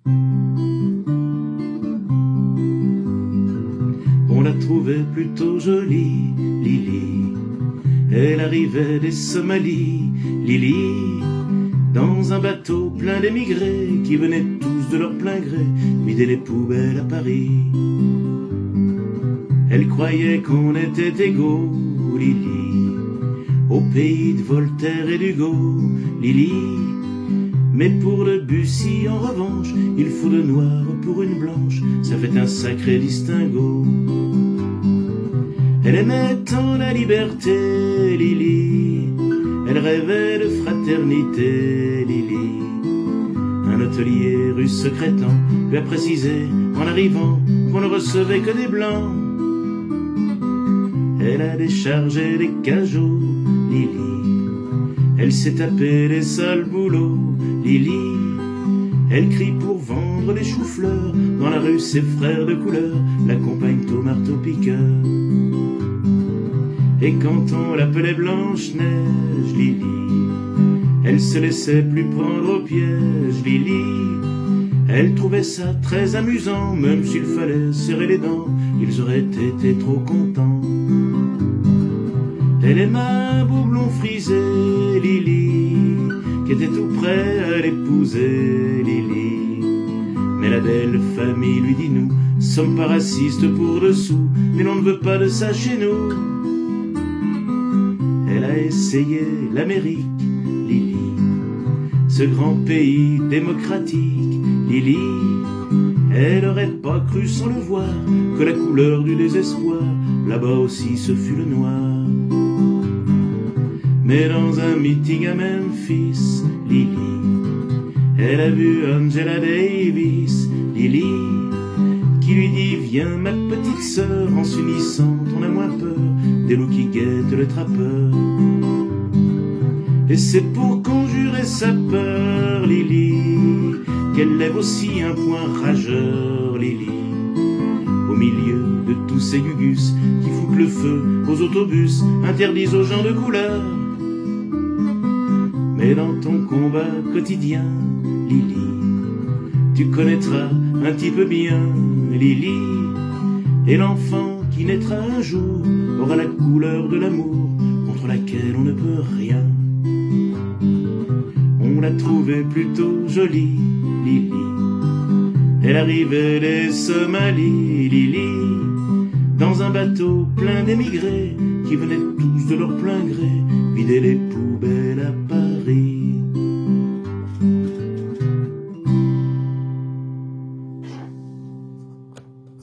On la trouvait plutôt jolie, Lily. Elle arrivait des Somalies, Lily, dans un bateau plein d'émigrés qui venaient tous de leur plein gré vider les poubelles à Paris. Elle croyait qu'on était égaux, Lily, au pays de Voltaire et d'Hugo, Lily. Mais pour le Bussy, en revanche, il faut de noir pour une blanche, ça fait un sacré distinguo. Elle aimait tant la liberté, Lily, elle rêvait de fraternité, Lily. Un hôtelier russe secrétant lui a précisé, en arrivant, qu'on ne recevait que des blancs. Elle a déchargé les cajots, Lily, elle s'est tapé les sales boulots, Lily. Elle crie pour vendre les choux-fleurs, dans la rue ses frères de couleur l'accompagnent au marteau-piqueur. Et quand on l'appelait Blanche-Neige, Lily, elle se laissait plus prendre au piège, Lily. Elle trouvait ça très amusant, même s'il fallait serrer les dents, ils auraient été trop contents. Elle aima un beau blond frisé, Lily, qui était tout prêt à l'épouser, Lily. Mais la belle famille lui dit, nous sommes pas racistes pour dessous, mais l'on ne veut pas de ça chez nous. Elle a essayé l'Amérique, Lily, ce grand pays démocratique, Lily. Elle aurait pas cru sans le voir que la couleur du désespoir là-bas aussi ce fut le noir. Mais dans un meeting à Memphis, Lily, elle a vu Angela Davis, Lily, qui lui dit, viens ma petite sœur, en s'unissant on a moins peur des loups qui guettent le trappeur. Et c'est pour conjurer sa peur, Lily, qu'elle lève aussi un poing rageur, Lily, au milieu de tous ces gugus qui foutent le feu aux autobus, interdisent aux gens de couleur. Mais dans ton combat quotidien, Lily, tu connaîtras un petit peu bien, Lily, et l'enfant qui naîtra un jour aura la couleur de l'amour contre laquelle on ne peut rien. On l'a trouvée plutôt jolie, Lily, elle arrivait des Somalies, Lily, dans un bateau plein d'émigrés qui venaient tous de leur plein gré vider les poubelles à